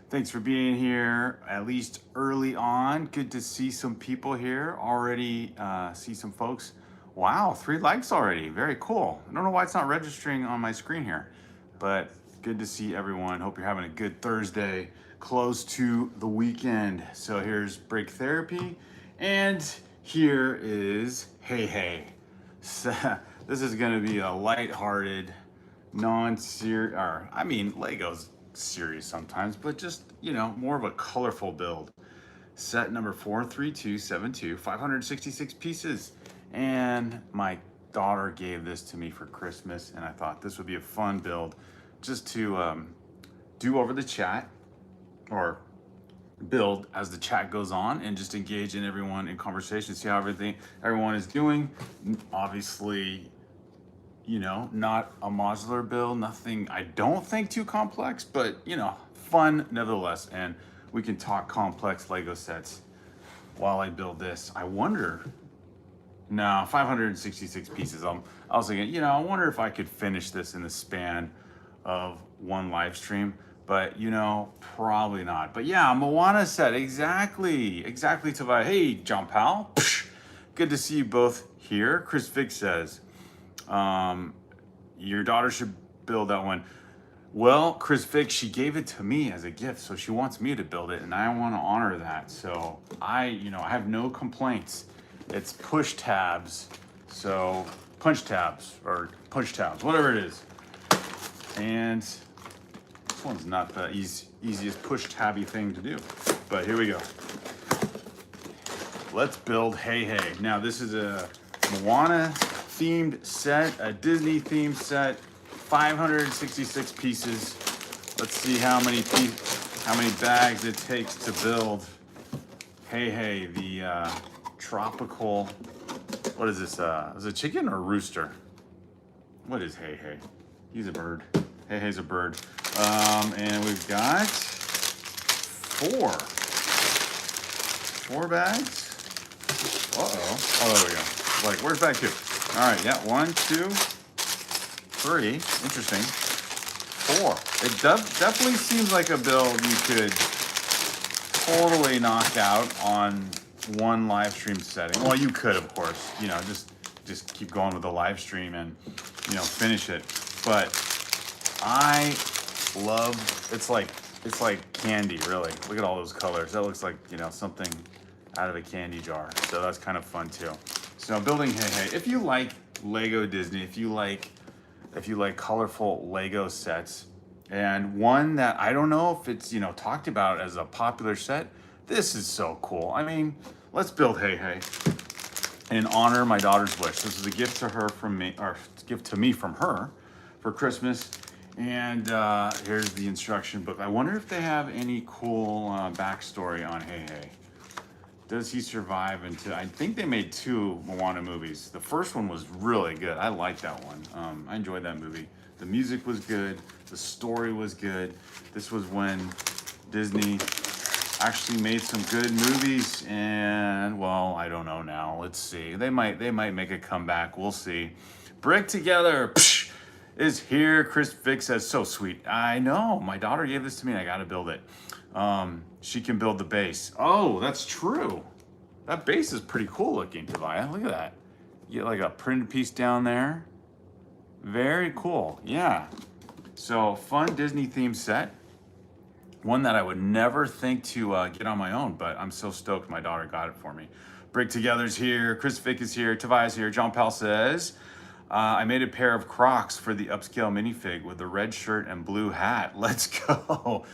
Thanks for being here, at least early on. Good to see some people here already. See some folks. Wow, 3 likes already. Very cool. I don't know why it's not registering on my screen here, but good to see everyone. Hope you're having a good Thursday, close to the weekend. So here's Break Therapy, and here is Hey Hey. So, this is going to be a lighthearted, non-serious, or I mean, Legos serious sometimes, but just, more of a colorful build. Set number 43272, 566 pieces. And my daughter gave this to me for Christmas, and I thought this would be a fun build just to do over the chat, or build as the chat goes on, and just engage in everyone in conversation, see how everyone is doing. Obviously, not a modular build, nothing I don't think too complex, but fun nevertheless. And we can talk complex Lego sets while I build this. I wonder, no, 566 pieces. I was thinking, I wonder if I could finish this in the span of one live stream, but probably not. But yeah, Moana set, exactly Tavai. Hey, John Powell, good to see you both here. Chris Vick says, your daughter should build that one. Well, Chris Vick, she gave it to me as a gift, so she wants me to build it, and I want to honor that. So I have no complaints. It's push tabs, so punch tabs, or push tabs, whatever it is. And this one's not the easiest push tabby thing to do, but here we go. Let's build Hey Hey. Now this is a Moana themed set, a Disney themed set, 566 pieces. Let's see how many bags it takes to build Hey Hey, the tropical. What is this? Is it a chicken or a rooster? What is Hey Hey? He's a bird. Hey Hey's a bird. And we've got four bags. Uh-oh. Oh, there we go. Like, where's bag 2? All right, yeah, 1, 2, 3. Interesting. 4. It definitely seems like a build you could totally knock out on one live stream setting. Well, you could, of course, just keep going with the live stream and, finish it. But I love, it's like candy, really. Look at all those colors. That looks like, something out of a candy jar. So that's kind of fun too. So building Hey Hey. If you like Lego Disney, if you like colorful Lego sets, and one that I don't know if it's talked about as a popular set, this is so cool. I mean, let's build Hey Hey and honor my daughter's wish. This is a gift to her from me, or gift to me from her for Christmas. And here's the instruction book. I wonder if they have any cool backstory on Hey Hey. Does he survive into, I think they made 2 Moana movies. The first one was really good. I liked that one. I enjoyed that movie. The music was good. The story was good. This was when Disney actually made some good movies, and well, I don't know now. Let's see. They might make a comeback. We'll see. Brick Together is here. Chris Vick says, so sweet. I know. My daughter gave this to me, and I got to build it. She can build the base. Oh, that's true. That base is pretty cool looking, Tavia. Look at that. You get like a printed piece down there. Very cool. Yeah. So fun Disney themed set. One that I would never think to get on my own, but I'm so stoked my daughter got it for me. Break Together's here. Chris Vick is here. Tavia's here. John Powell says, I made a pair of Crocs for the upscale minifig with the red shirt and blue hat. Let's go.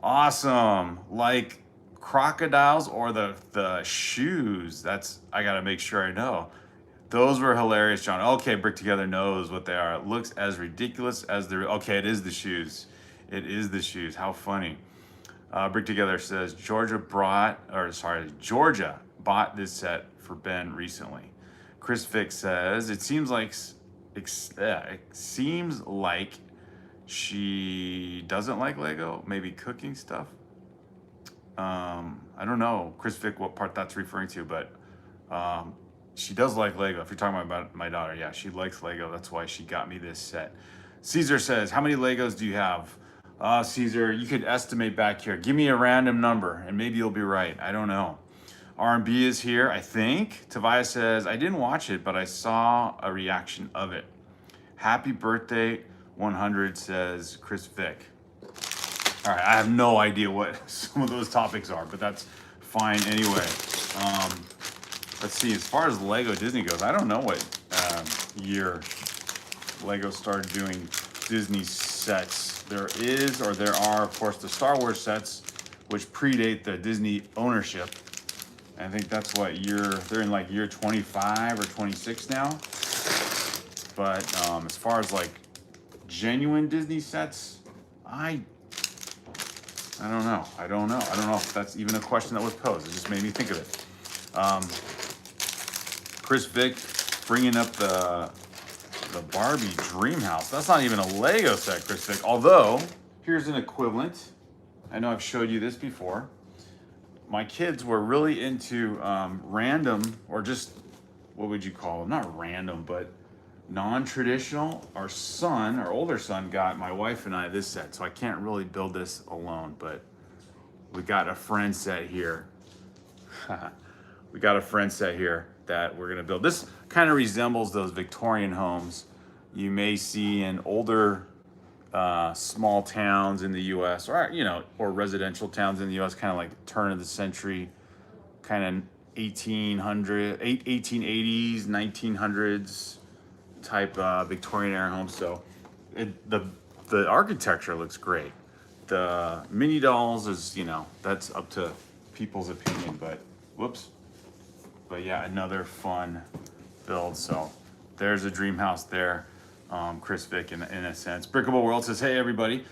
Awesome. Like crocodiles or the shoes. That's, I gotta make sure I know. Those were hilarious, John. Okay, Brick Together knows what they are. It looks as ridiculous as the, okay, it is the shoes. It is the shoes. How funny. Brick Together says Georgia bought this set for Ben recently. Chris Vick says it seems like she doesn't like Lego, maybe cooking stuff. I don't know, Chris Vick, what part that's referring to, but she does like Lego. If you're talking about my daughter, yeah, she likes Lego. That's why she got me this set. Caesar says, how many Legos do you have? Caesar, you could estimate back here. Give me a random number and maybe you'll be right. I don't know. R&B is here, I think. Tavia says, I didn't watch it, but I saw a reaction of it. Happy birthday, 100, says Chris Vick. All right, I have no idea what some of those topics are, but that's fine anyway. Let's see, as far as Lego Disney goes, I don't know what year Lego started doing Disney sets. There are, of course, the Star Wars sets, which predate the Disney ownership. I think that's what they're in like year 25 or 26 now. But as far as like genuine Disney sets, I don't know. I don't know if that's even a question that was posed. It just made me think of it. Chris Vick bringing up the Barbie Dream House. That's not even a Lego set, Chris Vick. Although, here's an equivalent. I know I've showed you this before. My kids were really into random, or just, what would you call them? Not random, but non-traditional. Our older son got my wife and I this set, so I can't really build this alone, but we got a friend set here. We got a friend set here that we're gonna build. This kind of resembles those Victorian homes you may see in older small towns in the US, or or residential towns in the US, kind of like turn of the century, kind of 1880s, 1900s type Victorian era homes. So the architecture looks great. The mini dolls is, that's up to people's opinion, but whoops. But yeah, another fun build. So there's a dream house there. Chris Vick in a sense. Brickable World says, hey everybody.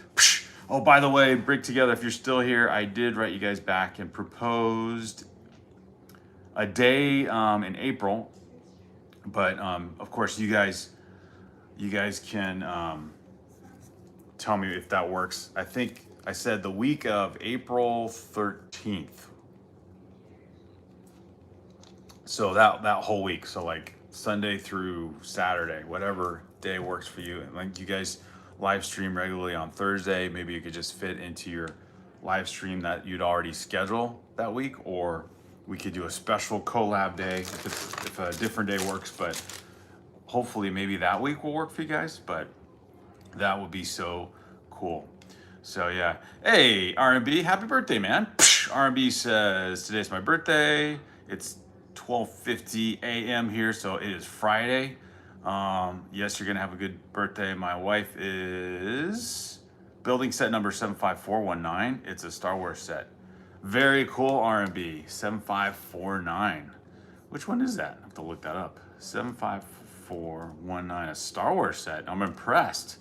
Oh, by the way, Brick Together, if you're still here, I did write you guys back and proposed a day in April. But of course, you guys can tell me if that works. I think I said the week of April 13th. So that whole week, so like Sunday through Saturday, whatever day works for you. Like, you guys live stream regularly on Thursday. Maybe you could just fit into your live stream that you'd already schedule that week, or we could do a special collab day if a different day works. But hopefully maybe that week will work for you guys, but that would be so cool. So yeah, hey R&B, happy birthday, man. R&B says, today's my birthday. It's 12:50 a.m. here, so it is Friday. Yes, you're gonna have a good birthday. My wife is building set number 75419. It's a Star Wars set. Very cool, R&B. 7549. Which one is that? I have to look that up. 75419, a Star Wars set. I'm impressed.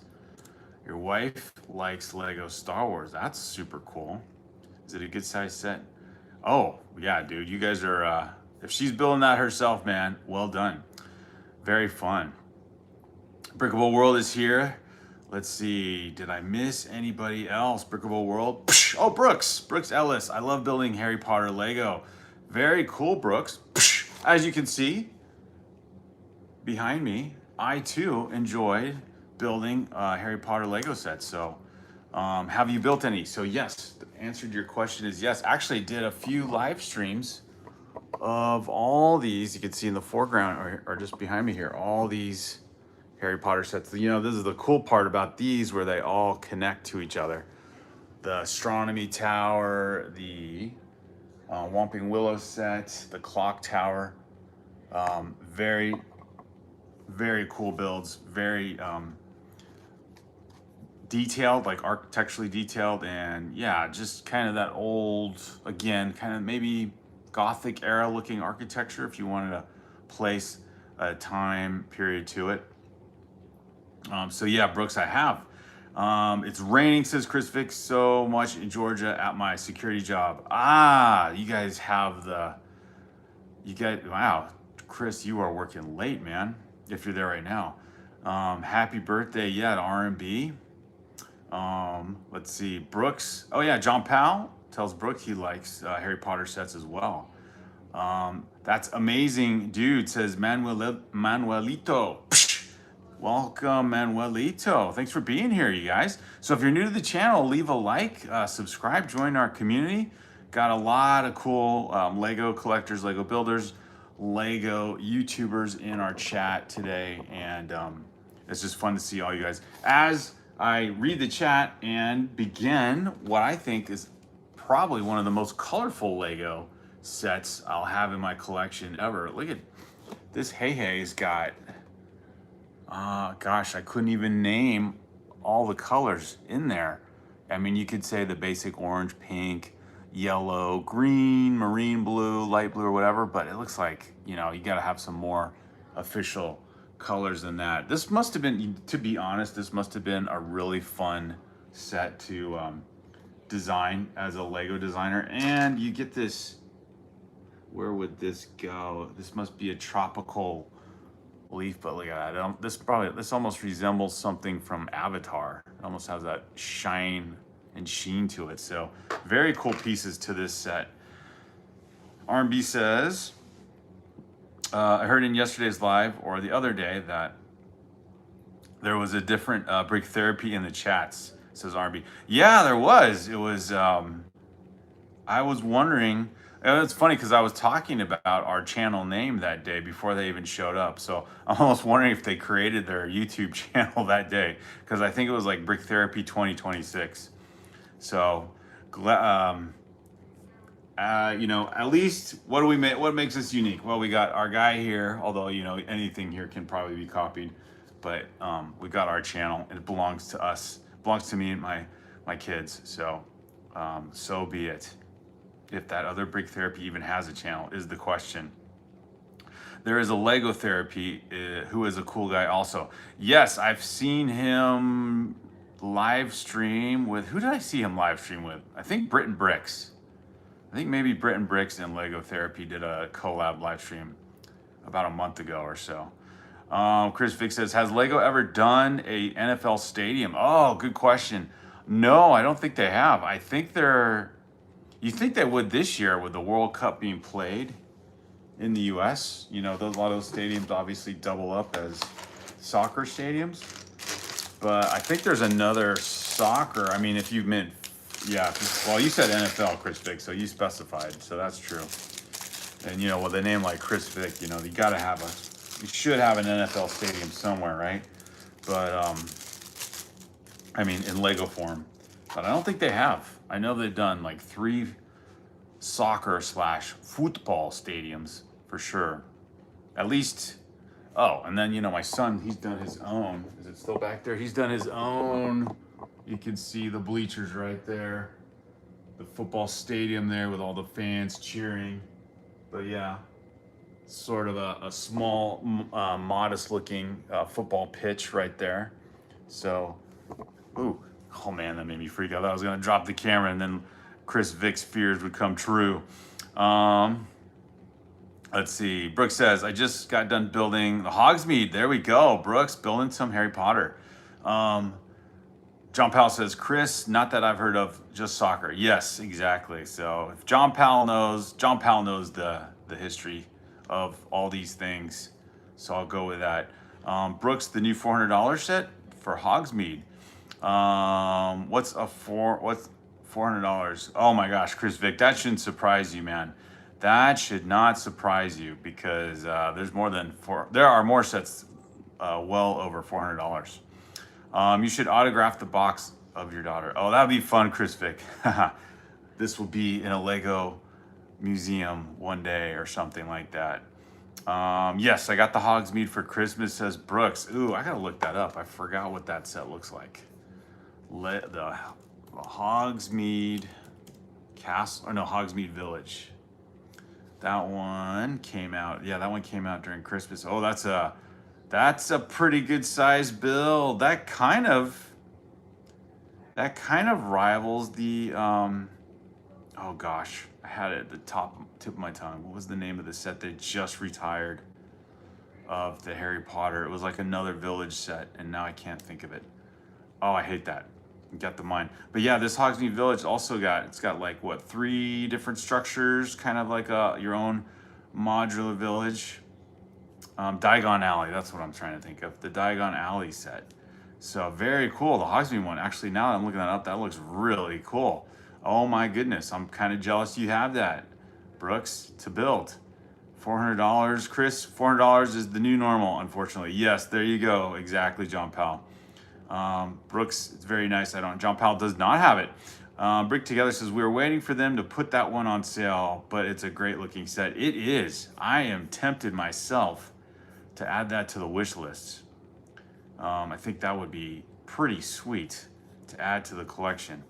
Your wife likes Lego Star Wars. That's super cool. Is it a good size set? Oh, yeah, dude. You guys are, if she's building that herself, man, well done. Very fun. Brickable World is here. Let's see. Did I miss anybody else? Brickable World. Oh, Brooks Ellis. I love building Harry Potter Lego. Very cool, Brooks. As you can see behind me, I too enjoyed building Harry Potter Lego sets. So have you built any? So yes, the answer to your question is yes. Actually did a few live streams of all these. You can see in the foreground or just behind me here, all these Harry Potter sets. This is the cool part about these, where they all connect to each other. The Astronomy Tower, the Whomping Willow set, the Clock Tower. Very, very cool builds. Very detailed, like architecturally detailed. And yeah, just kind of that old, again, kind of maybe Gothic era looking architecture, if you wanted to place a time period to it. So yeah, Brooks, I have. It's raining, says Chris Vick, so much in Georgia at my security job. You guys have wow, Chris, you are working late, man, if you're there right now. Happy birthday, yeah, to R&B. Let's see, Brooks. Oh yeah, John Powell tells Brooke he likes Harry Potter sets as well. That's amazing, dude, says Manuelito. Welcome, Manuelito. Thanks for being here, you guys. So if you're new to the channel, leave a like, subscribe, join our community. Got a lot of cool Lego collectors, Lego builders, Lego YouTubers in our chat today. And it's just fun to see all you guys. As I read the chat and begin what I think is probably one of the most colorful Lego sets I'll have in my collection ever. Look at this. HeiHei's got, gosh, I couldn't even name all the colors in there. I mean, you could say the basic orange, pink, yellow, green, marine blue, light blue, or whatever, but it looks like, you know, you got to have some more official colors than that. This must have been, to be honest, this must have been a really fun set to design as a Lego designer. And you get this, where would this go? This must be a tropical leaf, but look at that. This almost resembles something from Avatar. It almost has that shine and sheen to it. So very cool pieces to this set. R&B says, I heard in yesterday's live or the other day that there was a different Brick Therapy in the chats, says R&B. Yeah, there was. It was, I was wondering, it's funny because I was talking about our channel name that day before they even showed up. So I'm almost wondering if they created their YouTube channel that day, because I think it was like BrickTherapy23mo. So, you know, at least what do we make? What makes us unique? Well, we got our guy here, although, you know, anything here can probably be copied, but we got our channel and it belongs to us, belongs to me and my kids. So, so be it. If that other Brick Therapy even has a channel is the question. There is a Lego Therapy who is a cool guy also. Yes, I've seen him live stream with, who did I see him live stream with? I think Brit Bricks. I think maybe Brit Bricks and Lego Therapy did a collab live stream about a month ago or so. Chris Vick says, has Lego ever done a NFL stadium? Oh, good question. No, I don't think they have. I think you think they would this year with the World Cup being played in the US. You know, a lot of those stadiums obviously double up as soccer stadiums. But I think there's another soccer. I mean, if you meant, yeah, well, you said NFL, Chris Vick, so you specified, so that's true. And, you know, with a name like Chris Vick, you know, you should have an NFL stadium somewhere, right? But, I mean, in Lego form. But I don't think they have. I know they've done like 3 soccer/football stadiums for sure. At least, oh, and then, you know, my son, he's done his own. Is it still back there? He's done his own. You can see the bleachers right there. The football stadium there with all the fans cheering. But yeah, sort of a small, modest looking football pitch right there. So, ooh. Oh man, that made me freak out. I was gonna drop the camera and then Chris Vick's fears would come true. Let's see. Brooks says, I just got done building the Hogsmeade. There we go. Brooks, building some Harry Potter. John Powell says, Chris, not that I've heard of, just soccer. Yes, exactly. So if John Powell knows the history of all these things. So I'll go with that. Brooks, the new $400 set for Hogsmeade. What's $400? Oh my gosh, Chris Vick, that shouldn't surprise you, man. That should not surprise you because there are more sets well over $400. You should autograph the box of your daughter. Oh, that'd be fun, Chris Vick. This will be in a Lego museum one day or something like that. Yes, I got the Hogsmeade for Christmas, says Brooks. Ooh, I gotta look that up. I forgot what that set looks like. The Hogsmeade Castle, or no, Hogsmeade Village. That one came out. Yeah, that one came out during Christmas. Oh, that's a pretty good size build. That kind of rivals the oh gosh, I had it at the tip of my tongue. What was the name of the set they just retired of the Harry Potter? It was like another village set, and now I can't think of it. Oh, I hate that. Got the mind. But yeah, this Hogsmeade Village also it's got like what, 3 different structures, kind of like your own modular village. Diagon Alley, that's what I'm trying to think of. The Diagon Alley set. So very cool. The Hogsmeade one, actually, now that I'm looking that up, that looks really cool. Oh my goodness, I'm kind of jealous you have that, Brooks, to build. $400, Chris, $400 is the new normal, unfortunately. Yes, there you go, exactly, John Powell. Brooks, it's very nice. John Powell does not have it. Brick Together says, we were waiting for them to put that one on sale, but it's a great looking set. It is. I am tempted myself to add that to the wish list. I think that would be pretty sweet to add to the collection.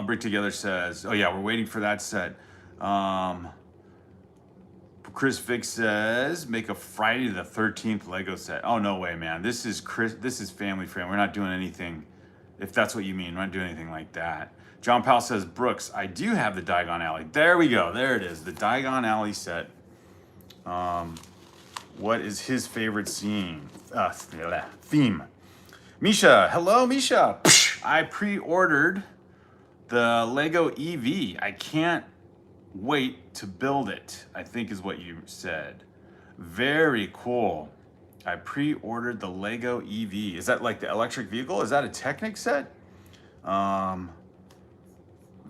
Brick Together says, oh yeah, we're waiting for that set. Chris Vick says, make a Friday the 13th Lego set. Oh, no way, man. This is family friendly. We're not doing anything, if that's what you mean. We're not doing anything like that. John Powell says, Brooks, I do have the Diagon Alley. There we go. There it is. The Diagon Alley set. What is his favorite theme? Misha. Hello, Misha. I pre-ordered the Lego EV. I can't wait to build it, I think is what you said. Very cool. I pre-ordered the Lego EV. Is that like the electric vehicle? Is that a Technic set?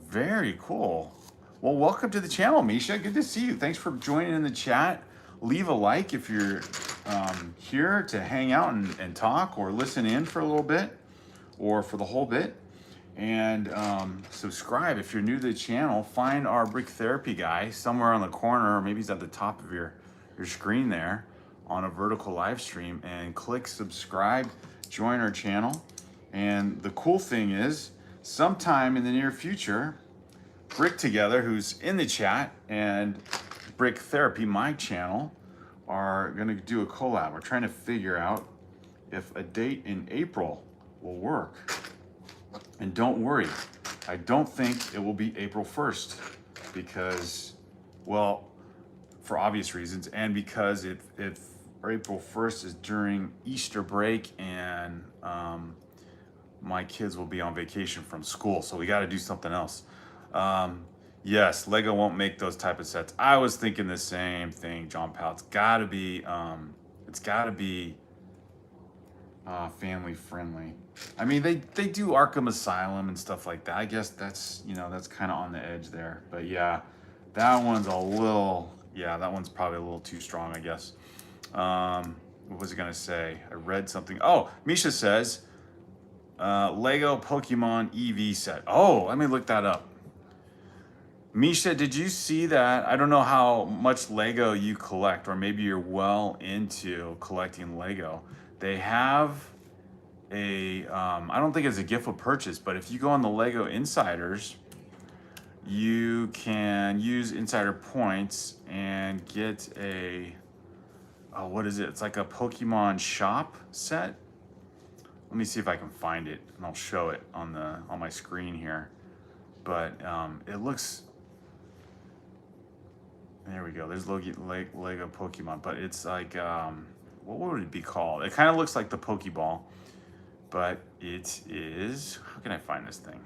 Very cool. Well, welcome to the channel, Misha. Good to see you. Thanks for joining in the chat. Leave a like if you're here to hang out and talk or listen in for a little bit or for the whole bit. And subscribe if you're new to the channel. Find our Brick Therapy guy somewhere on the corner, or maybe he's at the top of your screen there on a vertical live stream, and click subscribe, join our channel. And the cool thing is, sometime in the near future, Brick Together, who's in the chat, and Brick Therapy, my channel, are gonna do a collab. We're trying to figure out if a date in April will work. And don't worry, I don't think it will be April 1st because, well, for obvious reasons, and because if April 1st is during Easter break and my kids will be on vacation from school, so we got to do something else. Yes, Lego won't make those type of sets. I was thinking the same thing, John Powell. It's got to be family friendly. I mean, they do Arkham Asylum and stuff like that. I guess that's, that's kind of on the edge there. But yeah, that one's that one's probably a little too strong, I guess. What was I gonna say? I read something. Oh, Misha says, Lego Pokemon EV set. Oh, let me look that up. Misha, did you see that? I don't know how much Lego you collect, or maybe you're well into collecting Lego. They have I don't think it's a gift with purchase, but if you go on the Lego Insiders, you can use Insider points and get what is it? It's like a Pokemon shop set. Let me see if I can find it, and I'll show it on my screen here. But it looks, there we go. There's Lego Pokemon, but it's like, what would it be called? It kind of looks like the Pokeball, but it is, how can I find this thing?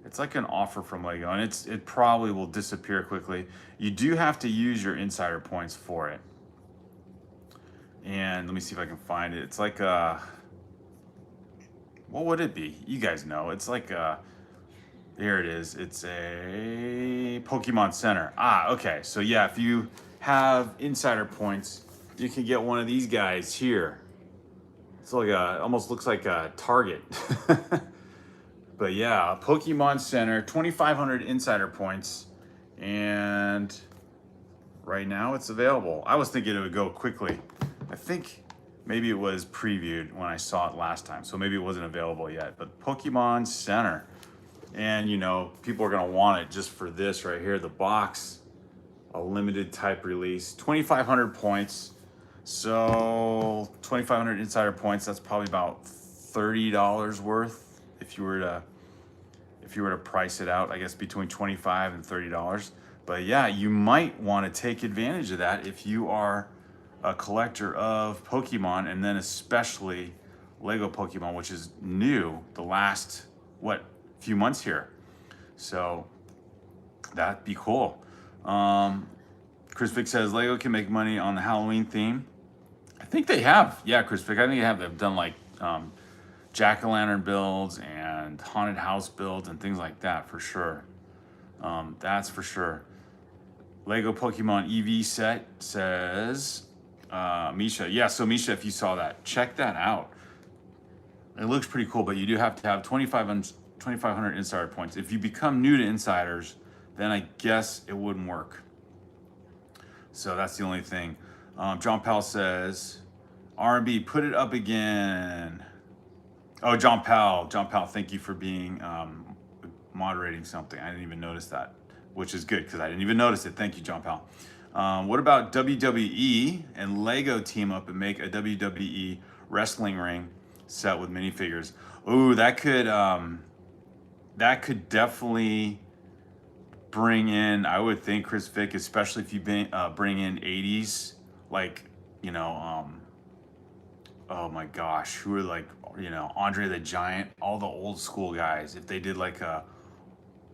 It's like an offer from Lego, and it probably will disappear quickly. You do have to use your Insider points for it. And let me see if I can find it. It's like what would it be? You guys know. It's like here it is. It's a Pokemon Center. Okay. So yeah, if you have Insider points, you can get one of these guys here. It's like almost looks like a Target. But yeah, Pokemon Center, 2,500 Insider points, and right now it's available. I was thinking it would go quickly. I think maybe it was previewed when I saw it last time, so maybe it wasn't available yet. But Pokemon Center, and people are gonna want it just for this right here, the box, a limited type release, 2,500 points. So 2,500 Insider points, that's probably about $30 worth if you were to price it out, I guess between $25 and $30. But yeah, you might want to take advantage of that if you are a collector of Pokemon, and then especially Lego Pokemon, which is new the last few months here. So that'd be cool. Chris Vick says Lego can make money on the Halloween theme. I think they have. Yeah, Chris Vick, I think they have. They've done like jack-o'-lantern builds and haunted house builds and things like that for sure. That's for sure. Lego Pokemon EV set says Misha. Yeah, so Misha, if you saw that, check that out. It looks pretty cool, but you do have to have 2,500 insider points. If you become new to insiders, then I guess it wouldn't work. So that's the only thing. John Powell says, R&B, put it up again. Oh, John Powell, thank you for being moderating something. I didn't even notice that, which is good because I didn't even notice it. Thank you, John Powell. What about WWE and Lego team up and make a WWE wrestling ring set with minifigures? Ooh, that could definitely bring in, I would think, Chris Vick, especially if you bring in 80s, like, you know, oh my gosh, who are like, you know, Andre the Giant, all the old school guys, if they did like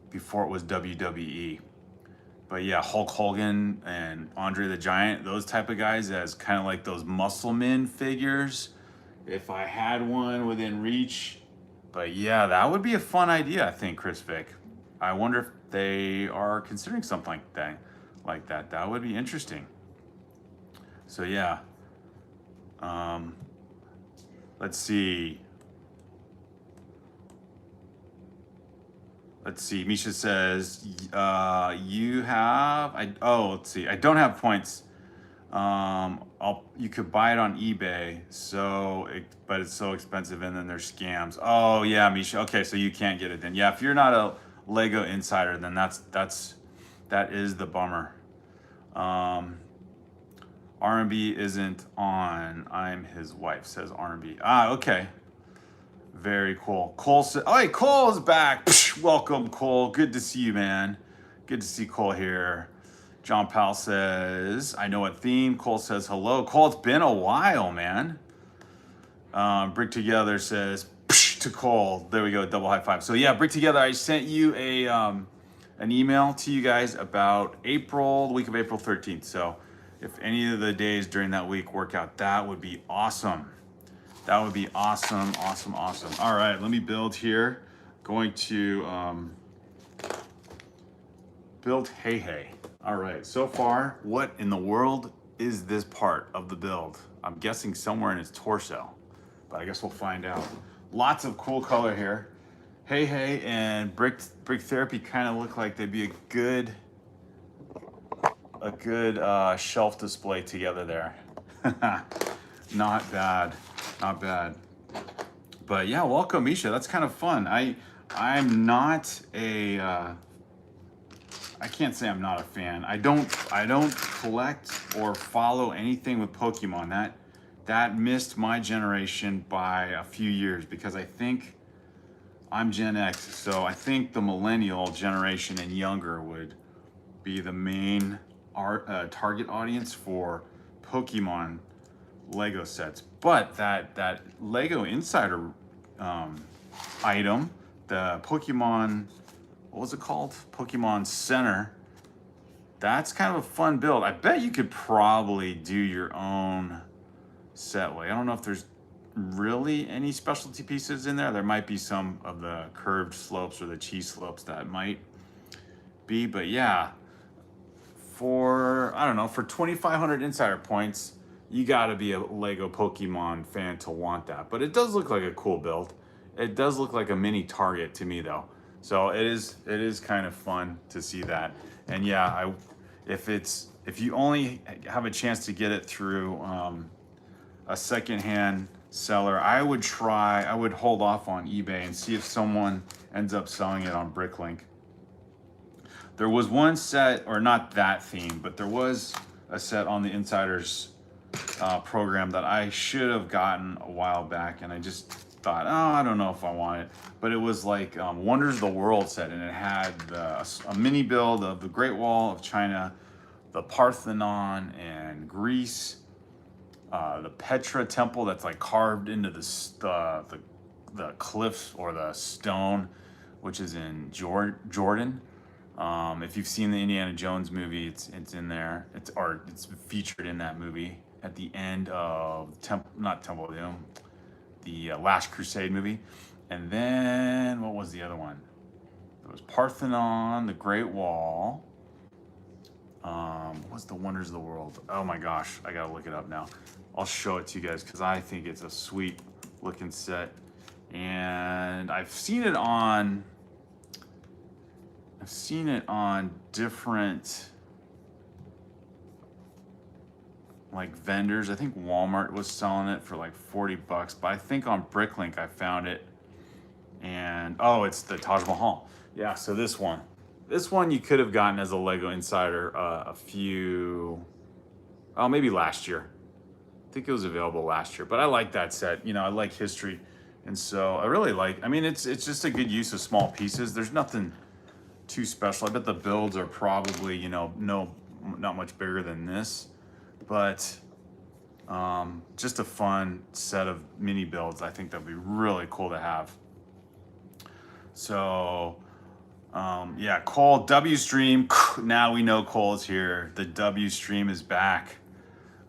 before it was WWE. But yeah, Hulk Hogan and Andre the Giant, those type of guys as kind of like those muscle men figures. If I had one within reach. But yeah, that would be a fun idea, I think, Chris Vick. I wonder if they are considering something like that. That would be interesting. So yeah. Let's see. Misha says, you have, let's see. I don't have points. You could buy it on eBay, but it's so expensive and then there's scams. Oh yeah, Misha. Okay, so you can't get it then. Yeah, if you're not a Lego insider, then that is the bummer. R&B isn't on. I'm his wife, says R&B. Okay. Very cool. Cole said, oh, hey, Cole is back. Psh, welcome, Cole. Good to see you, man. Good to see Cole here. John Powell says, I know what theme. Cole says, hello. Cole, it's been a while, man. Brick Together says, psh, to Cole. There we go, double high five. So yeah, Brick Together, I sent you an email to you guys about the week of April 13th. So if any of the days during that week work out, that would be awesome. That would be awesome, awesome, awesome. All right, let me build here. Going to build HeiHei. All right, so far, what in the world is this part of the build? I'm guessing somewhere in its torso, but I guess we'll find out. Lots of cool color here. HeiHei and Brick Therapy kind of look like they'd be a good shelf display together there. Not bad. Not bad. But yeah, welcome, Misha. That's kind of fun. I'm not a I can't say I'm not a fan. I don't collect or follow anything with Pokemon. That missed my generation by a few years because I think I'm Gen X, so I think the millennial generation and younger would be the main target audience for Pokemon Lego sets. But that Lego Insider item, the Pokemon, what was it called? Pokemon Center. That's kind of a fun build. I bet you could probably do your own set way. I don't know if there's really any specialty pieces in there. There might be some of the curved slopes or the cheese slopes that might be, but yeah, for 2,500 insider points, you gotta be a Lego Pokemon fan to want that. But it does look like a cool build. It does look like a mini Target to me though. So it is kind of fun to see that. And yeah, if you only have a chance to get it through a secondhand seller, I would hold off on eBay and see if someone ends up selling it on BrickLink. There was one set, or not that theme, but there was a set on the Insiders program that I should have gotten a while back, and I just thought, I don't know if I want it. But it was like Wonders of the World set, and it had a mini build of the Great Wall of China, the Parthenon and Greece, the Petra Temple that's like carved into the cliffs or the stone, which is in Jordan, If you've seen the Indiana Jones movie, it's in there. It's featured in that movie at the end of not Temple of Doom, the Last Crusade movie. And then what was the other one? There was Parthenon, the Great Wall. What was the Wonders of the World? Oh my gosh, I gotta look it up now. I'll show it to you guys because I think it's a sweet looking set, and I've seen it on different like vendors. I think Walmart was selling it for like 40 bucks, but I think on Bricklink I found it. And oh, it's the Taj Mahal. Yeah, so this one you could have gotten as a Lego Insider maybe last year. I think it was available last year, but I like that set. You know, I like history. And so I really it's just a good use of small pieces. There's nothing too special. I bet the builds are probably, you know, not much bigger than this, but just a fun set of mini builds. I think that'd be really cool to have. So yeah, Cole, W Stream. Now we know Cole is here. The W Stream is back.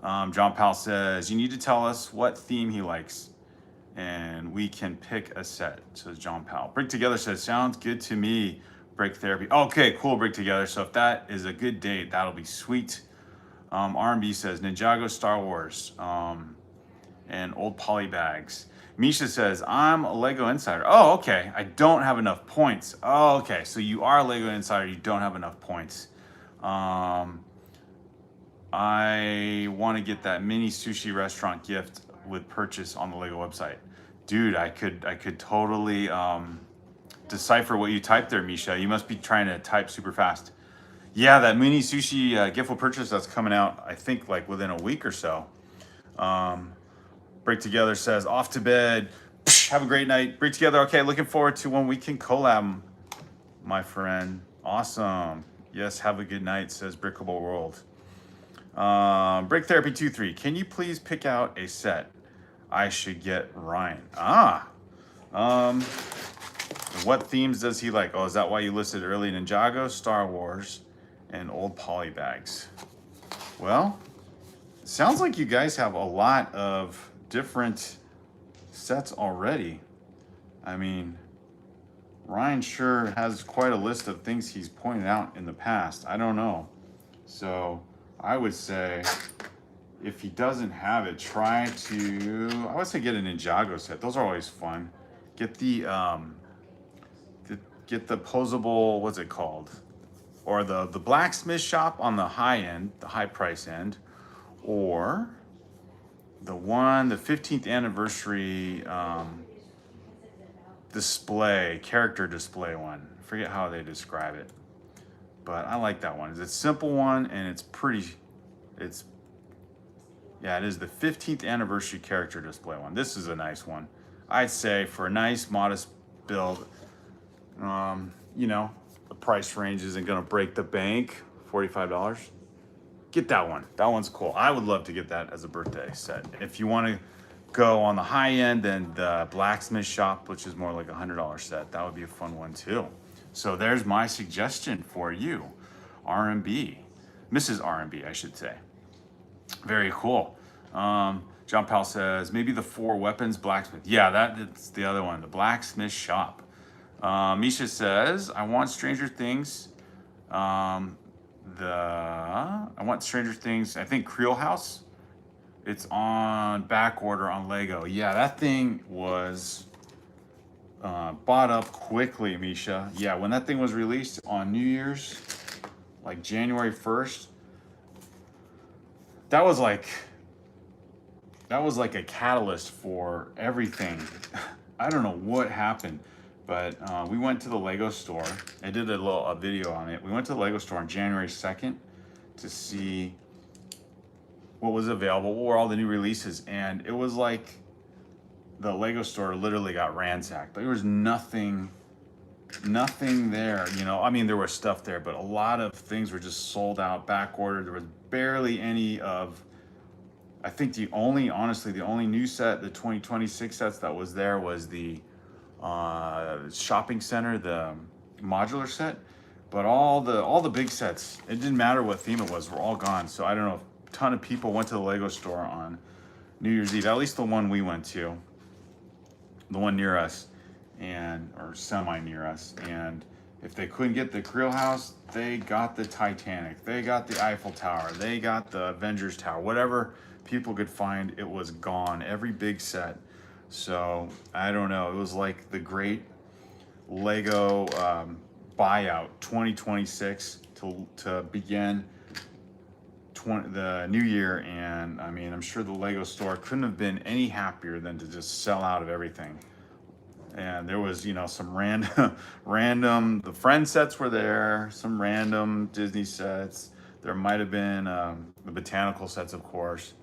John Powell says, you need to tell us what theme he likes and we can pick a set, says John Powell. Brick Together says, sounds good to me, Brick Therapy. Okay, cool, Brick Together. So if that is a good date, that'll be sweet. R&B says, Ninjago Star Wars and old poly bags. Misha says, I'm a Lego Insider. Oh, okay. I don't have enough points. Oh, okay. So you are a Lego Insider. You don't have enough points. I want to get that mini sushi restaurant gift with purchase on the Lego website. Dude, I could totally decipher what you typed there, Misha. You must be trying to type super fast. Yeah, that mini sushi gift with purchase that's coming out, I think like within a week or so. Break Together says, off to bed. Psh, have a great night. Break Together. Okay, looking forward to when we can collab, my friend. Awesome. Yes, have a good night, says Brickable World. BrickTherapy23, can you please pick out a set I should get Ryan? What themes does he like? Oh, is that why you listed early Ninjago, Star Wars, and old poly bags? Well, sounds like you guys have a lot of different sets already. I mean, Ryan sure has quite a list of things he's pointed out in the past. I don't know. So I would say if he doesn't have it, I would say get a Ninjago set. Those are always fun. Get the posable, what's it called? Or the blacksmith shop on the high end, the high price end, or the 15th anniversary character display one. I forget how they describe it, but I like that one. It's a simple one and it's pretty, it is the 15th anniversary character display one. This is a nice one. I'd say for a nice modest build, you know, the price range isn't gonna break the bank, $45. Get that one. That one's cool. I would love to get that as a birthday set. If you want to go on the high end, then the blacksmith shop, which is more like $100 set, that would be a fun one too. So there's my suggestion for you, R&B, Mrs. R&B, I should say. Very cool. John Powell says maybe the 4 weapons blacksmith. Yeah, that's the other one, the blacksmith shop. Misha says I want Stranger Things. I want Stranger Things, I think Creel House. It's on back order on Lego. Yeah, that thing was bought up quickly, Misha. Yeah, when that thing was released on New Year's, like January 1st, that was like a catalyst for everything. I don't know what happened. But we went to the Lego store. I did a video on it. We went to the Lego store on January 2nd to see what was available, what were all the new releases, and it was like the Lego store literally got ransacked. There was nothing there, you know. I mean, there was stuff there, but a lot of things were just sold out, back ordered. There was barely any of, I think honestly, the only new set, the 2026 sets that was there was the shopping center, the modular set, But all the big sets, it didn't matter what theme it was, were all gone. So I don't know if a ton of people went to the Lego store on New Year's Eve, at least the one we went to, the one near us, or semi near us. And if they couldn't get the Creel House, they got the Titanic, they got the Eiffel Tower, they got the Avengers Tower, whatever people could find, it was gone. Every big set. So I don't know. It was like the great Lego buyout 2026 to begin the new year. And I mean, I'm sure the Lego store couldn't have been any happier than to just sell out of everything. And there was, you know, some random, the Friends sets were there, some random Disney sets. There might have been the botanical sets, of course,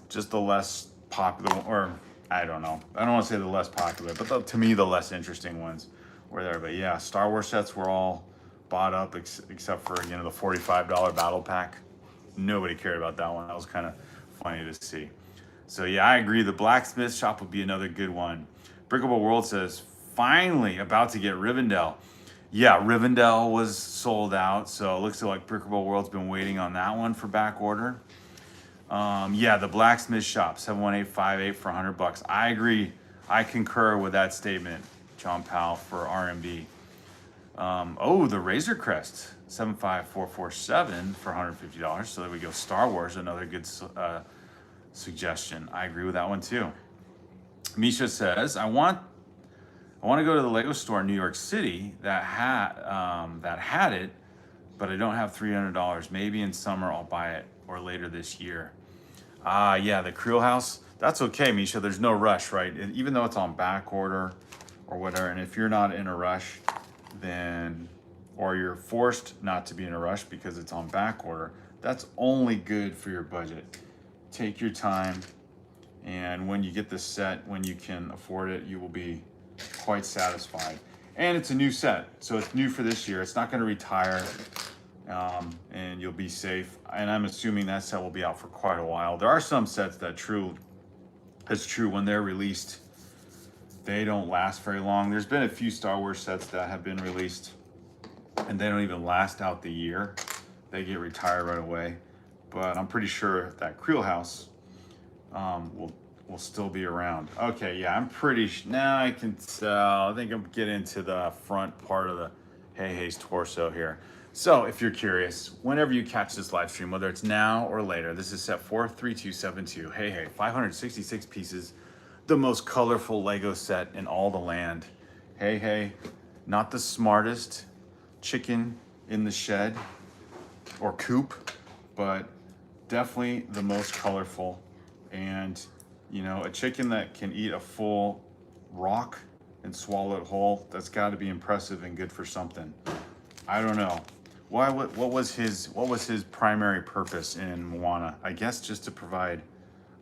just the less popular, or I don't know. I don't want to say the less popular, but to me, the less interesting ones were there. But yeah, Star Wars sets were all bought up except for, you know, the $45 battle pack. Nobody cared about that one. That was kind of funny to see. So yeah, I agree. The blacksmith shop would be another good one. Brickable World says, finally about to get Rivendell. Yeah, Rivendell was sold out, so it looks like Brickable World's been waiting on that one for back order. Yeah, the blacksmith shop, 71858 for $100. I agree. I concur with that statement, John Powell, for RMB. Oh, the Razor Crest, 75447 for $150. So there we go. Star Wars, another good suggestion. I agree with that one too. Misha says, I want to go to the Lego store in New York City that had it, but I don't have $300. Maybe in summer I'll buy it, or later this year. Yeah, the Creel House. That's okay, Misha. There's no rush, right? Even though it's on back order or whatever, and if you're not in a rush, then, or you're forced not to be in a rush because it's on back order, that's only good for your budget. Take your time. And when you get this set, when you can afford it, you will be quite satisfied. And it's a new set, so it's new for this year. It's not going to retire, and you'll be safe. And I'm assuming that set will be out for quite a while. There are some sets that's true, when they're released, they don't last very long. There's been a few Star Wars sets that have been released, and they don't even last out the year. They get retired right away. But I'm pretty sure that Creel House will still be around. Okay, yeah, I'm pretty now I can tell. I think I'm getting to the front part of the HeiHei's torso here. So if you're curious, whenever you catch this live stream, whether it's now or later, this is set 43272. HeiHei, 566 pieces, the most colorful Lego set in all the land. HeiHei, not the smartest chicken in the shed or coop, but definitely the most colorful. And you know, a chicken that can eat a full rock and swallow it whole, that's got to be impressive and good for something. I don't know. What was his primary purpose in Moana? I guess just to provide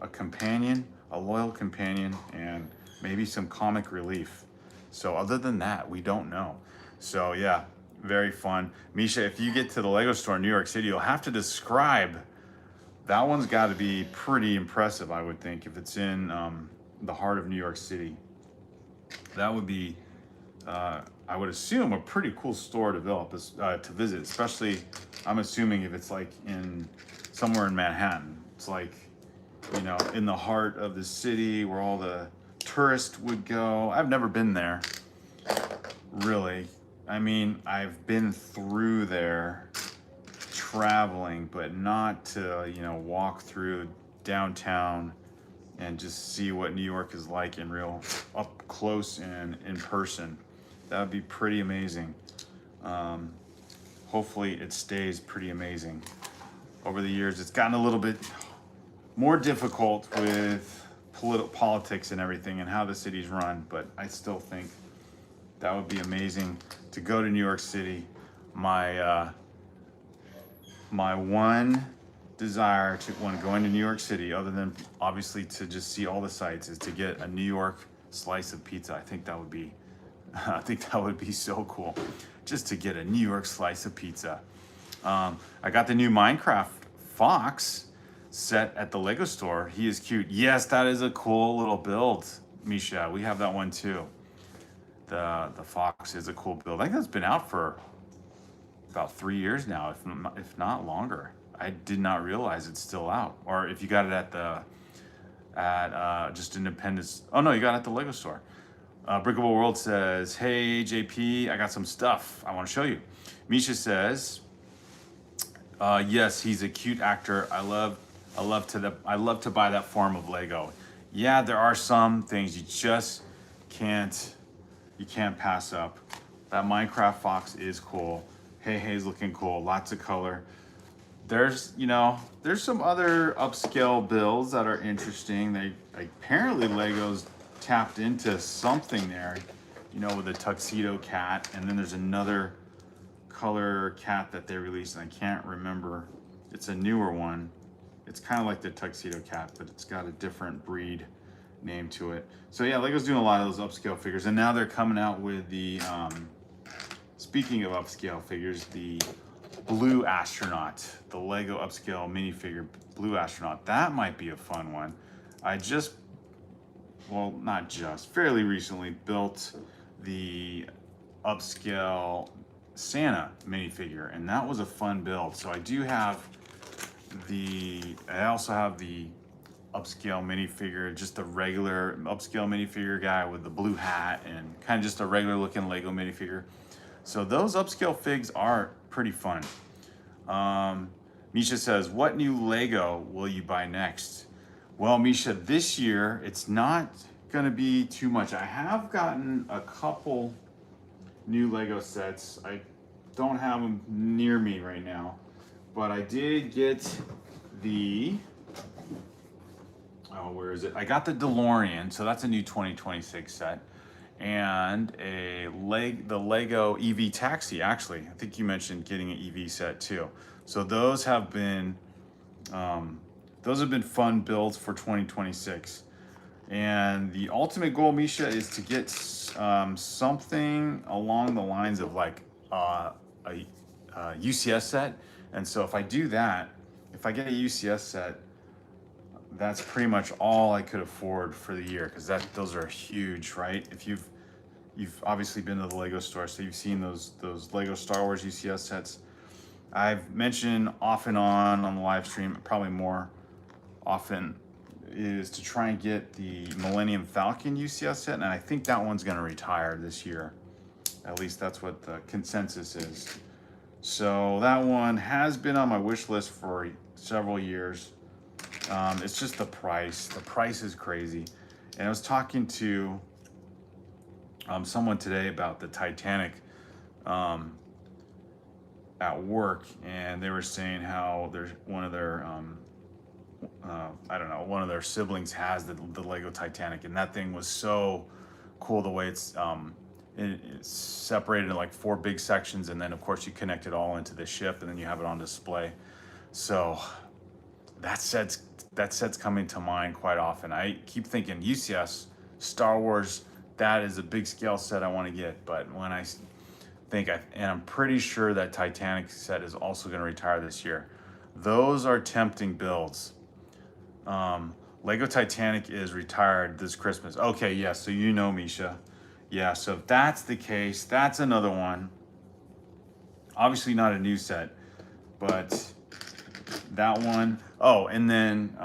a companion, a loyal companion, and maybe some comic relief. So other than that, we don't know. So yeah, very fun. Misha, if you get to the Lego store in New York City, you'll have to describe. That one's got to be pretty impressive, I would think, if it's in the heart of New York City. That would be, I would assume, a pretty cool store to visit, especially, I'm assuming, if it's like somewhere in Manhattan. It's like, you know, in the heart of the city where all the tourists would go. I've never been there, really. I mean, I've been through there traveling, but not to, you know, walk through downtown and just see what New York is like in real up close and in person. That would be pretty amazing. Hopefully it stays pretty amazing. Over the years, it's gotten a little bit more difficult with politics and everything and how the city's run, but I still think that would be amazing to go to New York City. My one desire when going to New York City, other than obviously to just see all the sights, is to get a New York slice of pizza. I think that would be so cool, just to get a New York slice of pizza. I got the new Minecraft Fox set at the Lego store. He is cute. Yes, that is a cool little build, Misha. We have that one too. The Fox is a cool build. I think that's been out for about 3 years now, if not longer. I did not realize it's still out. Or if you got it at just Independence. Oh no, you got it at the Lego store. Brickable World says, "Hey JP, I got some stuff I want to show you." Misha says, "Yes, he's a cute actor. I love to buy that form of Lego. Yeah, there are some things you just can't pass up. That Minecraft fox is cool. HeiHei's looking cool. Lots of color. There's some other upscale builds that are interesting. They apparently Lego's tapped into something there, with a tuxedo cat, and then there's another color cat that they released, and I can't remember. It's a newer one. It's kind of like the tuxedo cat, but it's got a different breed name to it. So yeah, Lego's doing a lot of those upscale figures, and now they're coming out with the speaking of upscale figures, the Blue Astronaut, the Lego upscale minifigure Blue Astronaut. That might be a fun one. I just, well, not just, fairly recently built the upscale Santa minifigure, and that was a fun build. So I do have I also have the upscale minifigure, just a regular upscale minifigure guy with the blue hat and kind of just a regular looking Lego minifigure. So those upscale figs are pretty fun. Misha says, "What new Lego will you buy next?" Well, Misha, this year it's not gonna be too much. I have gotten a couple new Lego sets. I don't have them near me right now, but I did get where is it? I got the DeLorean, so that's a new 2026 set, and the Lego EV Taxi. Actually, I think you mentioned getting an EV set too. So those have been fun builds for 2026. And the ultimate goal, Misha, is to get something along the lines of like a UCS set. And so if I do that, if I get a UCS set, that's pretty much all I could afford for the year, because those are huge, right? If you've obviously been to the Lego store, so you've seen those Lego Star Wars UCS sets. I've mentioned off and on the live stream, probably more often, is to try and get the Millennium Falcon UCS set, and I think that one's going to retire this year. At least that's what the consensus is. So that one has been on my wish list for several years. It's just the price. The price is crazy. And I was talking to someone today about the Titanic at work, and they were saying how one of their one of their siblings has the Lego Titanic, and that thing was so cool the way it's separated in like 4 big sections, and then of course you connect it all into the ship, and then you have it on display. So that set's coming to mind quite often. I keep thinking UCS, Star Wars, that is a big scale set I want to get, but when I think, and I'm pretty sure that Titanic set is also going to retire this year. Those are tempting builds. Lego Titanic is retired this Christmas. Okay, yeah, so Misha. Yeah, so if that's the case, that's another one. Obviously not a new set, but that one. Oh, and then